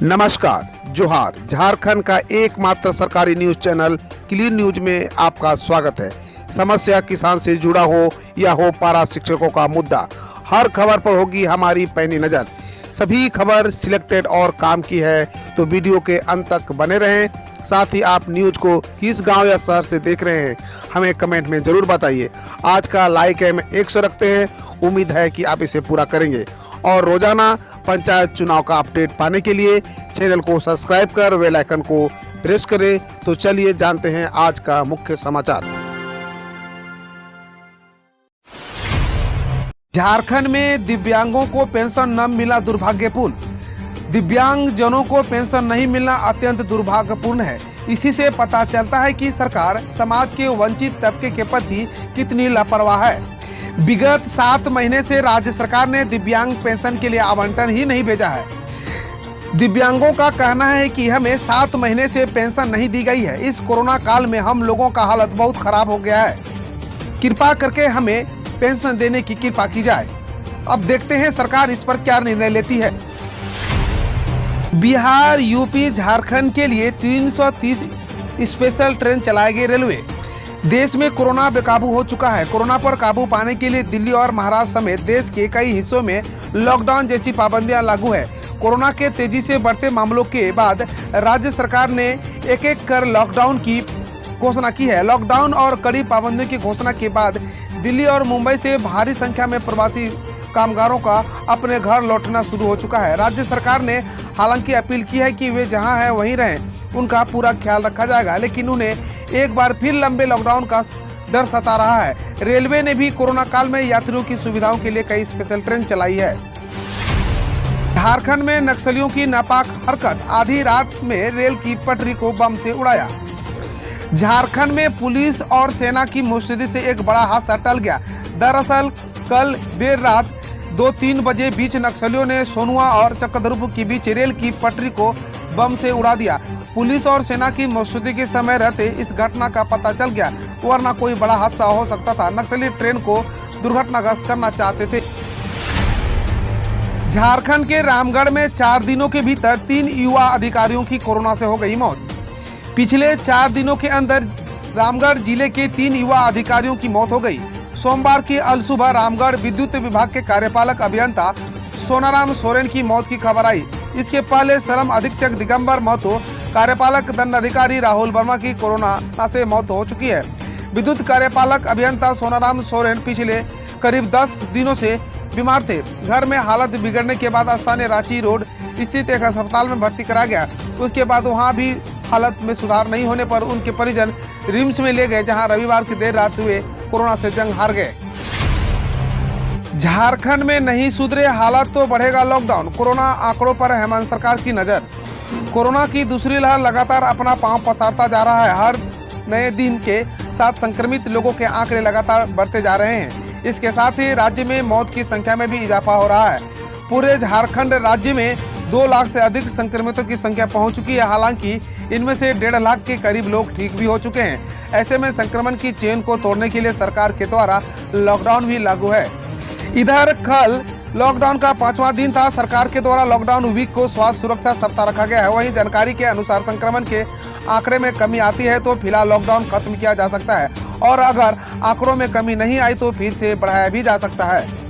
नमस्कार, जोहार। झारखंड का एकमात्र सरकारी न्यूज चैनल क्लीन न्यूज में आपका स्वागत है। समस्या किसान से जुड़ा हो या हो पारा शिक्षकों का मुद्दा, हर खबर पर होगी हमारी पैनी नजर। सभी खबर सिलेक्टेड और काम की है, तो वीडियो के अंत तक बने रहें। साथ ही आप न्यूज को किस गांव या शहर से देख रहे हैं, हमें कमेंट में जरूर बताइए। आज का लाइक हम 100 रखते हैं, उम्मीद है कि आप इसे पूरा करेंगे। और रोजाना पंचायत चुनाव का अपडेट पाने के लिए चैनल को सब्सक्राइब कर बेल आइकन को प्रेस करें। तो चलिए जानते हैं आज का मुख्य समाचार। झारखंड में दिव्यांगों को पेंशन न मिला दुर्भाग्यपूर्ण। दिव्यांग जनों को पेंशन नहीं मिलना अत्यंत दुर्भाग्यपूर्ण है। इसी से पता चलता है कि सरकार समाज के वंचित तबके के प्रति कितनी लापरवाह है। विगत 7 महीने से राज्य सरकार ने दिव्यांग पेंशन के लिए आवंटन ही नहीं भेजा है। दिव्यांगों का कहना है कि हमें 7 महीने से पेंशन नहीं दी गई है। इस कोरोना काल में हम लोगों का हालत बहुत खराब हो गया है। कृपा करके हमें पेंशन देने की कृपा की जाए। अब देखते हैं सरकार इस पर क्या निर्णय लेती है। बिहार, यूपी, झारखंड के लिए 330 स्पेशल ट्रेन चलाएगी रेलवे। देश में कोरोना बेकाबू हो चुका है। कोरोना पर काबू पाने के लिए दिल्ली और महाराष्ट्र समेत देश के कई हिस्सों में लॉकडाउन जैसी पाबंदियां लागू है। कोरोना के तेजी से बढ़ते मामलों के बाद राज्य सरकार ने एक कर लॉकडाउन की घोषणा की है। लॉकडाउन और कड़ी पाबंदियों की घोषणा के बाद दिल्ली और मुंबई से भारी संख्या में प्रवासी कामगारों का अपने घर लौटना शुरू हो चुका है। राज्य सरकार ने हालांकि अपील की है कि वे जहां हैं वहीं रहें, उनका पूरा ख्याल रखा जाएगा, लेकिन उन्हें एक बार फिर लंबे लॉकडाउन का डर सता रहा है। रेलवे ने भी कोरोना काल में यात्रियों की सुविधाओं के लिए कई स्पेशल ट्रेन चलाई है। झारखंड में नक्सलियों की नापाक हरकत, आधी रात में रेल की पटरी को बम से उड़ाया। झारखंड में पुलिस और सेना की मुस्तैदी से एक बड़ा हादसा टल गया। दरअसल कल देर रात 2-3 बजे बीच नक्सलियों ने सोनुआ और चक्रधरपुर के बीच रेल की पटरी को बम से उड़ा दिया। पुलिस और सेना की मौजूदगी के समय रहते इस घटना का पता चल गया, वरना कोई बड़ा हादसा हो सकता था। नक्सली ट्रेन को दुर्घटनाग्रस्त करना चाहते थे। झारखंड के रामगढ़ में 4 दिनों के भीतर 3 युवा अधिकारियों की कोरोना से हो गई मौत। पिछले 4 दिनों के अंदर रामगढ़ जिले के 3 युवा अधिकारियों की मौत हो गई। सोमवार की अलसुबह रामगढ़ विद्युत विभाग के कार्यपालक अभियंता सोनाराम सोरेन की मौत की खबर आई। इसके पहले श्रम अधीक्षक दिगंबर महतो, कार्यपालक दंडाधिकारी राहुल वर्मा की कोरोना से मौत हो चुकी है। विद्युत कार्यपालक अभियंता सोनाराम सोरेन पिछले करीब 10 दिनों से बीमार थे। घर में हालत बिगड़ने के बाद स्थानीय रांची रोड स्थित एक अस्पताल में भर्ती करा गया। उसके बाद वहां भी हालत में सुधार नहीं होने पर उनके परिजन रिम्स में ले गए, जहां रविवार की देर रात हुए कोरोना से जंग हार गए। झारखंड में नहीं सुधरे हालात तो बढ़ेगा लॉकडाउन। कोरोना आंकड़ों पर हेमंत सरकार की नजर। कोरोना की दूसरी लहर लगातार अपना पांव पसारता जा रहा है। हर नए दिन के साथ संक्रमित लोगों के आंकड़े लगातार बढ़ते जा रहे हैं। इसके साथ ही राज्य में मौत की संख्या में भी इजाफा हो रहा है। पूरे झारखंड राज्य में 2 लाख से अधिक संक्रमितों की संख्या पहुंच चुकी है। हालांकि इनमें से 1.5 लाख के करीब लोग ठीक भी हो चुके हैं। ऐसे में संक्रमण की चेन को तोड़ने के लिए सरकार के द्वारा लॉकडाउन भी लागू है। इधर कल लॉकडाउन का 5वां दिन था। सरकार के द्वारा लॉकडाउन वीक को स्वास्थ्य सुरक्षा सप्ताह रखा गया है। वहीं जानकारी के अनुसार संक्रमण के आंकड़े में कमी आती है तो फिलहाल लॉकडाउन खत्म किया जा सकता है, और अगर आंकड़ों में कमी नहीं आई तो फिर से बढ़ाया भी जा सकता है।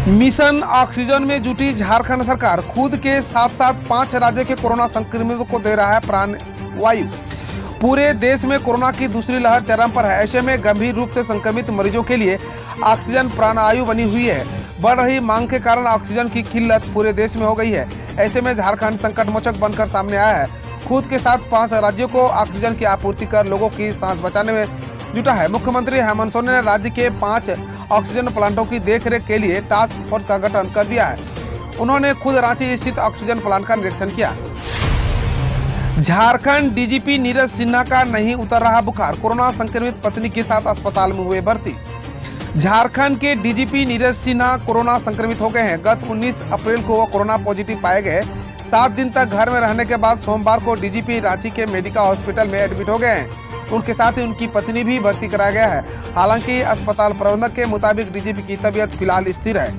मिशन ऑक्सीजन में जुटी झारखंड सरकार। खुद के साथ साथ 5 राज्यों के कोरोना संक्रमितों को दे रहा है प्राण वायु। पूरे देश में कोरोना की दूसरी लहर चरम पर है। ऐसे में गंभीर रूप से संक्रमित मरीजों के लिए ऑक्सीजन प्राणवायु बनी हुई है। बढ़ रही मांग के कारण ऑक्सीजन की किल्लत पूरे देश में हो गई है। ऐसे में झारखंड संकट मोचक बनकर सामने आया है। खुद के साथ 5 राज्यों को ऑक्सीजन की आपूर्ति कर लोगों की सांस बचाने में जुटा है। मुख्यमंत्री हेमंत सोरेन ने राज्य के 5 ऑक्सीजन प्लांटों की देखरेख के लिए टास्क फोर्स का गठन कर दिया है। उन्होंने खुद रांची स्थित ऑक्सीजन प्लांट का निरीक्षण किया। झारखंड डीजीपी नीरज सिन्हा का नहीं उतर रहा बुखार। कोरोना संक्रमित पत्नी के साथ अस्पताल में हुए भर्ती। झारखंड के डीजीपी नीरज सिन्हा कोरोना संक्रमित हो गए हैं। गत 19 अप्रैल को वो कोरोना पॉजिटिव पाए गए। 7 दिन तक घर में रहने के बाद सोमवार को डीजीपी रांची के मेडिका हॉस्पिटल में एडमिट हो गए हैं। उनके साथ ही उनकी पत्नी भी भर्ती कराया गया है। हालांकि अस्पताल प्रबंधक के मुताबिक डीजीपी की तबीयत फिलहाल स्थिर है।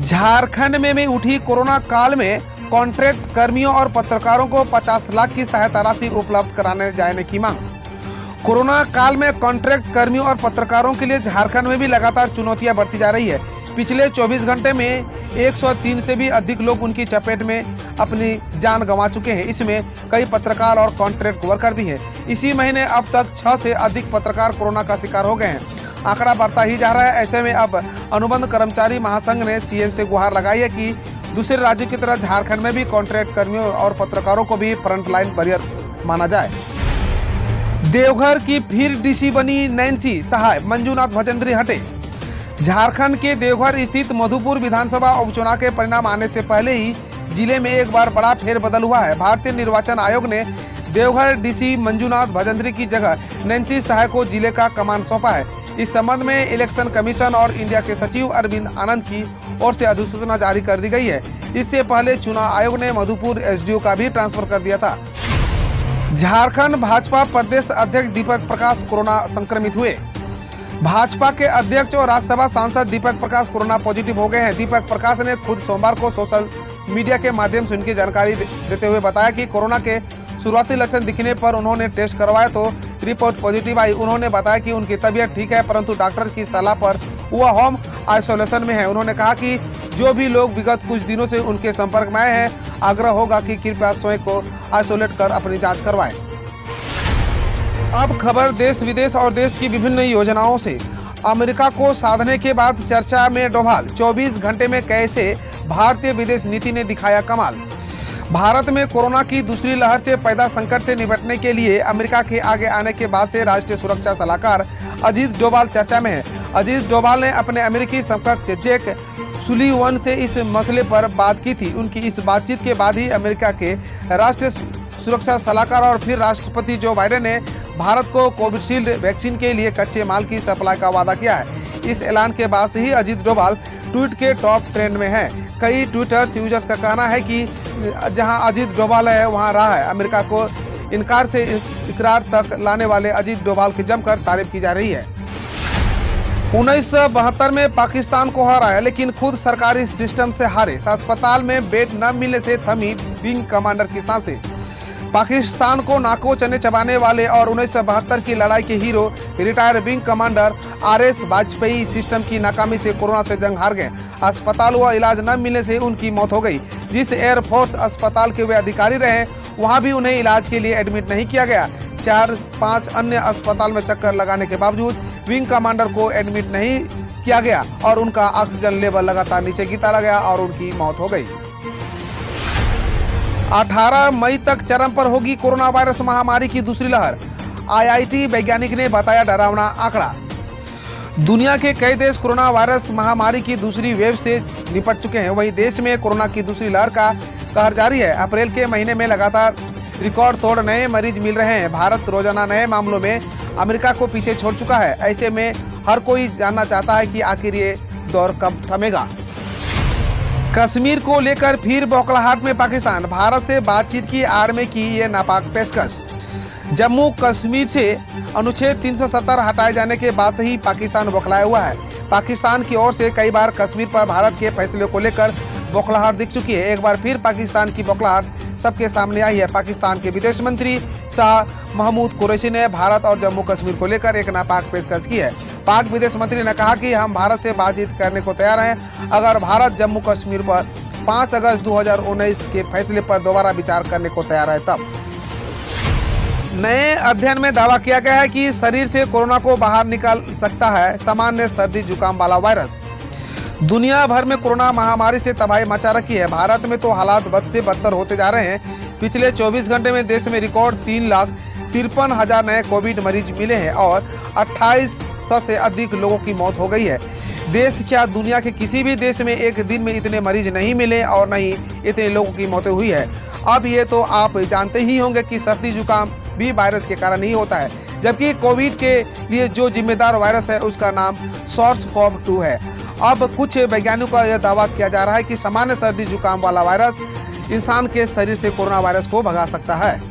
झारखंड में उठी कोरोना काल में कॉन्ट्रैक्ट कर्मियों और पत्रकारों को 50 लाख की सहायता राशि उपलब्ध कराने जाने की मांग। कोरोना काल में कॉन्ट्रैक्ट कर्मियों और पत्रकारों के लिए झारखंड में भी लगातार चुनौतियां बढ़ती जा रही है। पिछले 24 घंटे में 103 से भी अधिक लोग उनकी चपेट में अपनी जान गंवा चुके हैं। इसमें कई पत्रकार और कॉन्ट्रैक्ट वर्कर भी हैं। इसी महीने अब तक 6 से अधिक पत्रकार कोरोना का शिकार हो गए हैं। आंकड़ा बढ़ता ही जा रहा है। ऐसे में अब अनुबंध कर्मचारी महासंघ ने सीएम से गुहार लगाई है कि दूसरे राज्यों की तरह झारखंड में भी कॉन्ट्रैक्ट कर्मियों और पत्रकारों को भी फ्रंटलाइन वॉरियर माना जाए। देवघर की फिर डीसी बनी नैन्सी सहाय, मंजूनाथ भजंत्री हटे। झारखंड के देवघर स्थित मधुपुर विधानसभा उपचुनाव के परिणाम आने से पहले ही जिले में एक बार बड़ा फेरबदल हुआ है। भारतीय निर्वाचन आयोग ने देवघर डीसी मंजूनाथ भजंत्री की जगह नैन्सी सहाय को जिले का कमान सौंपा है। इस संबंध में इलेक्शन कमीशन और इंडिया के सचिव अरविंद आनंद की ओर से अधिसूचना जारी कर दी गई है। इससे पहले चुनाव आयोग ने मधुपुर एसडीओ का भी ट्रांसफर कर दिया था। झारखंड भाजपा प्रदेश अध्यक्ष दीपक प्रकाश कोरोना संक्रमित हुए। भाजपा के अध्यक्ष और राज्यसभा सांसद दीपक प्रकाश कोरोना पॉजिटिव हो गए हैं। दीपक प्रकाश ने खुद सोमवार को सोशल मीडिया के माध्यम से उनकी जानकारी देते हुए बताया कि कोरोना के शुरुआती लक्षण दिखने पर उन्होंने टेस्ट करवाया तो रिपोर्ट पॉजिटिव आई। उन्होंने बताया कि उनकी तबीयत ठीक है, परंतु डॉक्टर की सलाह पर वह होम आइसोलेशन में है। उन्होंने कहा कि जो भी लोग विगत कुछ दिनों से उनके संपर्क में आए हैं, आग्रह होगा कि कृपया स्वयं को आइसोलेट कर अपनी जांच करवाएं। अब खबर देश विदेश और देश की विभिन्न योजनाओं से। अमेरिका को साधने के बाद चर्चा में डोभाल, 24 घंटे में कैसे भारतीय विदेश नीति ने दिखाया कमाल। भारत में कोरोना की दूसरी लहर से पैदा संकट से निपटने के लिए अमेरिका के आगे आने के बाद से राष्ट्रीय सुरक्षा सलाहकार अजीत डोभाल चर्चा में है। अजीत डोभाल ने अपने अमेरिकी समकक्ष जैक सुलीवन से इस मसले पर बात की थी। उनकी इस बातचीत के बाद ही अमेरिका के राष्ट्रीय सुरक्षा सलाहकार और फिर राष्ट्रपति जो बाइडेन ने भारत को कोविशील्ड वैक्सीन के लिए कच्चे माल की सप्लाई का वादा किया है। इस ऐलान के बाद से ही अजीत डोभाल ट्वीट के टॉप ट्रेंड में है। कई ट्विटर्स यूजर्स का कहना है कि जहां अजीत डोभाल है वहां राह है। अमेरिका को इनकार से इकरार तक लाने वाले अजीत डोभाल की जमकर तारीफ की जा रही है। 1972 में पाकिस्तान को हराया, लेकिन खुद सरकारी सिस्टम से हारे। अस्पताल में बेड न मिलने से थमी विंग कमांडर की सांसें। पाकिस्तान को नाको चने चबाने वाले और 1972 की लड़ाई के hero retire wing commander RS Vajpayee system की नाकामी से कोरोना से जंग हार गए। अस्पताल व इलाज न मिलने से उनकी मौत हो गई। जिस एयरफोर्स अस्पताल के वे अधिकारी रहे वहां भी उन्हें इलाज के लिए एडमिट नहीं किया गया। 4-5 अन्य अस्पताल में चक्कर लगाने के बावजूद विंग कमांडर को एडमिट नहीं किया गया और उनका ऑक्सीजन लेवल लगातार नीचे गिरता गया और उनकी मौत हो गई। 18 मई तक चरम पर होगी कोरोना वायरस महामारी की दूसरी लहर। आईआईटी वैज्ञानिक ने बताया डरावना आंकड़ा। दुनिया के कई देश कोरोना वायरस महामारी की दूसरी वेव से निपट चुके हैं। वहीं देश में कोरोना की दूसरी लहर का कहर जारी है। अप्रैल के महीने में लगातार रिकॉर्ड तोड़ नए मरीज मिल रहे हैं। भारत रोजाना नए मामलों में अमेरिका को पीछे छोड़ चुका है। ऐसे में हर कोई जानना चाहता है कि आखिर ये दौर कब थमेगा। कश्मीर को लेकर फिर बौखलाहट में पाकिस्तान। भारत से बातचीत की आड़ में की ये नापाक पेशकश। जम्मू कश्मीर से अनुच्छेद 370 हटाए जाने के बाद से ही पाकिस्तान बौखलाया हुआ है। पाकिस्तान की ओर से कई बार कश्मीर पर भारत के फैसले को लेकर बौखलाहट दिख चुकी है। एक बार फिर पाकिस्तान की बौखलाहट सबके सामने आई है। पाकिस्तान के विदेश मंत्री शाह महमूद कुरैशी ने भारत और जम्मू कश्मीर को लेकर एक नापाक पेशकश की है। पाक विदेश मंत्री ने कहा कि हम भारत से बातचीत करने को तैयार हैं, अगर भारत जम्मू कश्मीर पर 5 अगस्त 2019 के फैसले पर दोबारा विचार करने को तैयार है। तब नए अध्ययन में दावा किया गया है कि शरीर से कोरोना को बाहर निकाल सकता है सामान्य सर्दी जुकाम वाला वायरस। दुनिया भर में कोरोना महामारी से तबाही मचा रखी है। भारत में तो हालात बद से बदतर होते जा रहे हैं। पिछले 24 घंटे में देश में रिकॉर्ड 3,53,000 नए कोविड मरीज मिले हैं और 2800 से अधिक लोगों की मौत हो गई है। देश क्या दुनिया के किसी भी देश में एक दिन में इतने मरीज नहीं मिले और नहीं इतने लोगों की मौतें हुई है। अब ये तो आप जानते ही होंगे कि सर्दी जुकाम भी वायरस के कारण ही होता है, जबकि कोविड के लिए जो जिम्मेदार वायरस है उसका नाम SARS-CoV-2 है। अब कुछ वैज्ञानिकों का यह दावा किया जा रहा है कि सामान्य सर्दी जुकाम वाला वायरस इंसान के शरीर से कोरोना वायरस को भगा सकता है।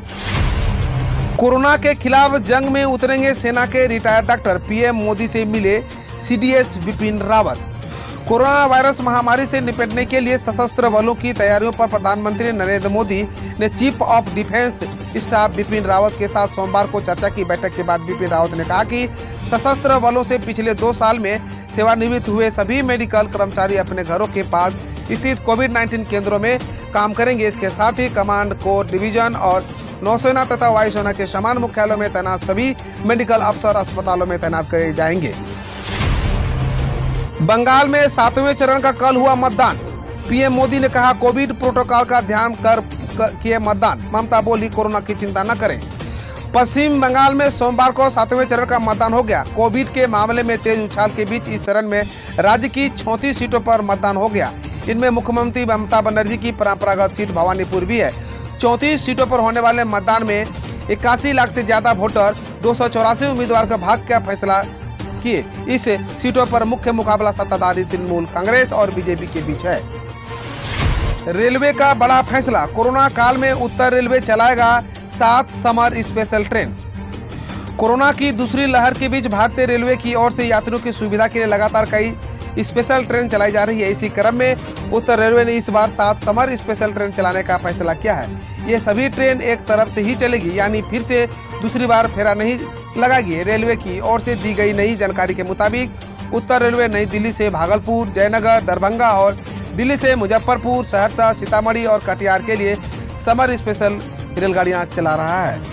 कोरोना के खिलाफ जंग में उतरेंगे सेना के रिटायर्ड डॉक्टर। पीएम मोदी से मिले CDS Bipin Rawat. Corona virus महामारी से निपटने के लिए सशस्त्र बलों की तैयारियों पर प्रधानमंत्री नरेंद्र मोदी ने chief of defence staff Bipin Rawat के साथ सोमवार को चर्चा की। बैठक के बाद बिपिन रावत ने कहा कि सशस्त्र बलों से पिछले 2 साल में सेवानिवृत्त हुए सभी मेडिकल कर्मचारी अपने घरों के पास स्थित कोविड-19 केंद्रों में काम करेंगे। इसके साथ ही कमांड, कोर, डिवीजन और नौसेना तथा वायुसेना के समान मुख्यालयों में तैनात सभी मेडिकल अफसर अस्पतालों में तैनात करे जाएंगे। बंगाल में 7वें चरण का कल हुआ मतदान। पीएम मोदी ने कहा कोविड प्रोटोकॉल का ध्यान कर किए मतदान। ममता बोली कोरोना की चिंता न करें। पश्चिम बंगाल में सोमवार को 7वें चरण का मतदान हो गया। कोविड के मामले में तेज उछाल के बीच इस चरण में राज्य की 34 सीटों पर मतदान हो गया। इनमें मुख्यमंत्री ममता बनर्जी की परंपरागत सीट भवानीपुर भी है। 34 सीटों पर होने वाले मतदान में 81 लाख से ज्यादा वोटर 284 उम्मीदवार का भाग्य का फैसला किए। इस सीटों पर मुख्य मुकाबला सत्ताधारी तृणमूल कांग्रेस और बीजेपी के बीच है। रेलवे का बड़ा फैसला। कोरोना काल में उत्तर रेलवे चलाएगा 7 समर स्पेशल ट्रेन। कोरोना की दूसरी लहर के बीच भारतीय रेलवे की ओर से यात्रियों की सुविधा के लिए लगातार कई स्पेशल ट्रेन चलाई जा रही है। इसी क्रम में उत्तर रेलवे ने इस बार 7 समर स्पेशल ट्रेन चलाने का फैसला किया है। ये सभी ट्रेन एक तरफ से ही चलेगी, यानी फिर से दूसरी बार फेरा नहीं लगाएगी। रेलवे की ओर से दी गई नई जानकारी के मुताबिक उत्तर रेलवे नई दिल्ली से भागलपुर, जयनगर, दरभंगा और दिल्ली से मुजफ्फरपुर, सहरसा, सीतामढ़ी और कटिहार के लिए समर स्पेशल रेलगाड़ियां चला रहा है।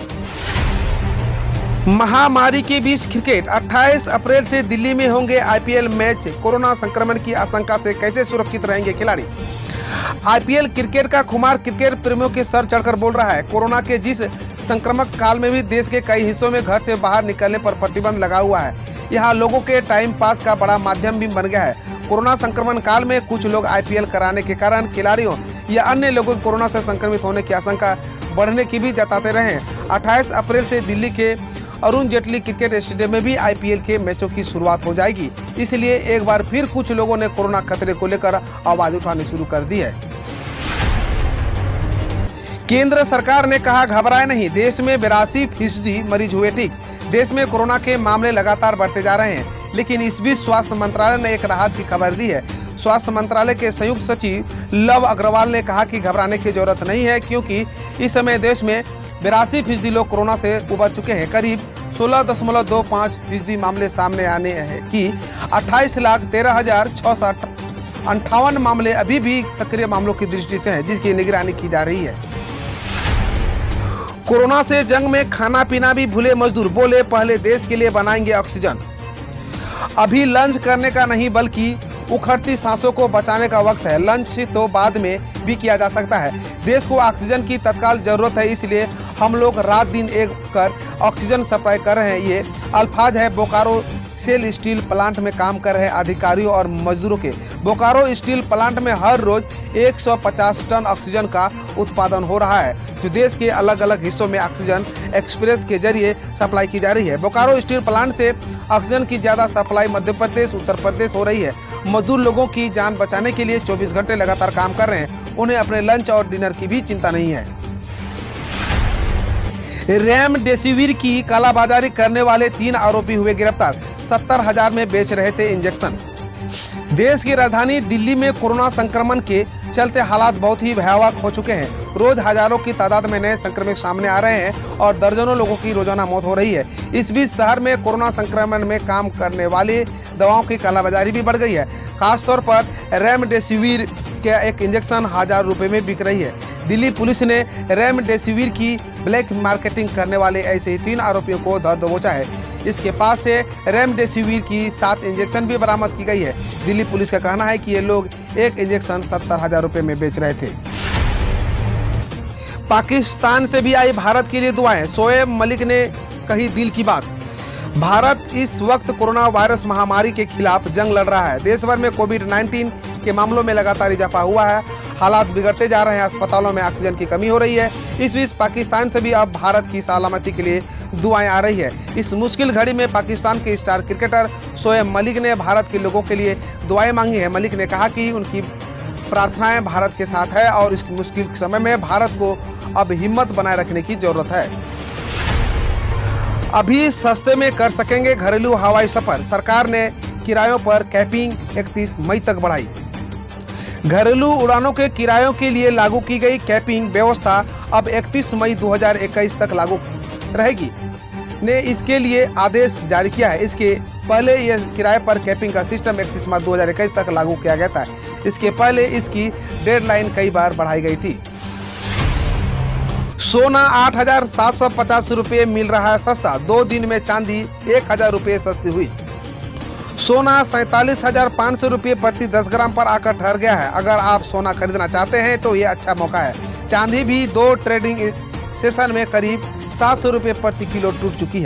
महामारी के बीच क्रिकेट। 28 अप्रैल से दिल्ली में होंगे आईपीएल मैच। कोरोना संक्रमण की आशंका से कैसे सुरक्षित रहेंगे खिलाड़ी। आईपीएल क्रिकेट का खुमार क्रिकेट प्रेमियों के सर चढ़कर बोल रहा है। कोरोना के जिस संक्रमक काल में भी देश के कई हिस्सों में घर से बाहर निकलने पर प्रतिबंध लगा हुआ है। यहाँ लोगों के टाइम पास का बड़ा माध्यम भी बन गया है। कोरोना संक्रमण काल में कुछ लोग आईपीएल कराने के कारण खिलाड़ियों या अन्य लोगों को कोरोना से संक्रमित होने की आशंका बढ़ने की भी जताते रहे हैं। 28 अप्रैल से दिल्ली के अरुण जेटली क्रिकेट स्टेडियम में भी आईपीएल के मैचों की शुरुआत हो जाएगी। इसलिए एक बार फिर कुछ लोगों ने कोरोना खतरे को लेकर आवाज उठानी शुरू कर दी है। केंद्र सरकार ने कहा घबराए नहीं, देश में 82% मरीज हुए ठीक। देश में कोरोना के मामले लगातार बढ़ते जा रहे हैं, लेकिन इस बीच स्वास्थ्य मंत्रालय ने एक राहत की खबर दी है। स्वास्थ्य मंत्रालय के संयुक्त सचिव लव अग्रवाल ने कहा कि घबराने की जरूरत नहीं है, क्योंकि इस समय देश में 82% लोग कोरोना से उबर चुके हैं। करीब 16.25% मामले सामने आने हैं कि 28,13,658 मामले अभी भी सक्रिय मामलों की दृष्टि से हैं, जिसकी निगरानी की जा रही है। कोरोना से जंग में खाना पीना भी भूले मजदूर, बोले पहले देश के लिए बनाएंगे ऑक्सीजन। अभी लंच करने का नहीं बल्कि उखड़ती सांसों को बचाने का वक्त है। लंच तो बाद में भी किया जा सकता है। देश को ऑक्सीजन की तत्काल जरूरत है, इसलिए हम लोग रात दिन एक कर ऑक्सीजन सप्लाई कर रहे हैं। ये अल्फाज है बोकारो सेल स्टील प्लांट में काम कर रहे अधिकारियों और मजदूरों के। बोकारो स्टील प्लांट में हर रोज 150 टन ऑक्सीजन का उत्पादन हो रहा है, जो देश के अलग अलग हिस्सों में ऑक्सीजन एक्सप्रेस के जरिए सप्लाई की जा रही है। बोकारो स्टील प्लांट से ऑक्सीजन की ज्यादा सप्लाई मध्य प्रदेश, उत्तर प्रदेश हो रही है। मजदूर लोगों की जान बचाने के लिए 24 घंटे लगातार काम कर रहे हैं। उन्हें अपने लंच और डिनर की भी चिंता नहीं है। रेमडेसिविर की कालाबाजारी करने वाले 3 आरोपी हुए गिरफ्तार। 70,000 में बेच रहे थे इंजेक्शन। देश की राजधानी दिल्ली में कोरोना संक्रमण के चलते हालात बहुत ही भयावह हो चुके हैं। रोज हजारों की तादाद में नए संक्रमित सामने आ रहे हैं और दर्जनों लोगों की रोजाना मौत हो रही है। इस बीच शहर में कोरोना संक्रमण में काम करने वाली दवाओं की कालाबाजारी भी बढ़ गई है। खासतौर पर रेमडेसिविर के एक इंजेक्शन 1000 रुपए में बिक रही है। दिल्ली पुलिस ने रेमडेसिविर की ब्लैक मार्केटिंग करने वाले ऐसे ही 3 आरोपियों को धर दबोचा है। इसके पास से रेमडेसिविर की 7 इंजेक्शन भी बरामद की गई है। दिल्ली पुलिस का कहना है कि ये लोग एक इंजेक्शन 70,000 रुपए में बेच रहे थे। पाकिस्तान से भी आई भारत के लिए दुआएं। शोएब मलिक ने कही दिल की बात। भारत इस वक्त कोरोना वायरस महामारी के खिलाफ जंग लड़ रहा है। देश भर में कोविड-19 के मामलों में लगातार इजाफा हुआ है। हालात बिगड़ते जा रहे हैं। अस्पतालों में ऑक्सीजन की कमी हो रही है। इस बीच पाकिस्तान से भी अब भारत की सलामती के लिए दुआएं आ रही है। इस मुश्किल घड़ी में पाकिस्तान के स्टार क्रिकेटर शोएब मलिक ने भारत के लोगों के लिए दुआएं मांगी है। मलिक ने कहा कि उनकी प्रार्थनाएं भारत के साथ है और इस मुश्किल समय में भारत को अब हिम्मत बनाए रखने की जरूरत है। अभी सस्ते में कर सकेंगे घरेलू हवाई सफर। सरकार ने किरायों पर कैपिंग 31 मई तक बढ़ाई। घरेलू उड़ानों के किरायों के लिए लागू की गई कैपिंग व्यवस्था अब 31 मई 2021 तक लागू रहेगी ने इसके लिए आदेश जारी किया है। इसके पहले यह किराए पर कैपिंग का सिस्टम 31 मार्च 2021 तक लागू किया गया था। इसके पहले इसकी डेडलाइन कई बार बढ़ाई गई थी। सोना 8,750 रुपये मिल रहा है सस्ता। 2 दिन में चांदी 1,000 रुपये सस्ती हुई। सोना 47,500 रुपये प्रति 10 ग्राम पर आकर ठहर गया है। अगर आप सोना खरीदना चाहते हैं तो ये अच्छा मौका है। चांदी भी 2 ट्रेडिंग सेशन में करीब 700 रुपये प्रति किलो टूट चुकी है।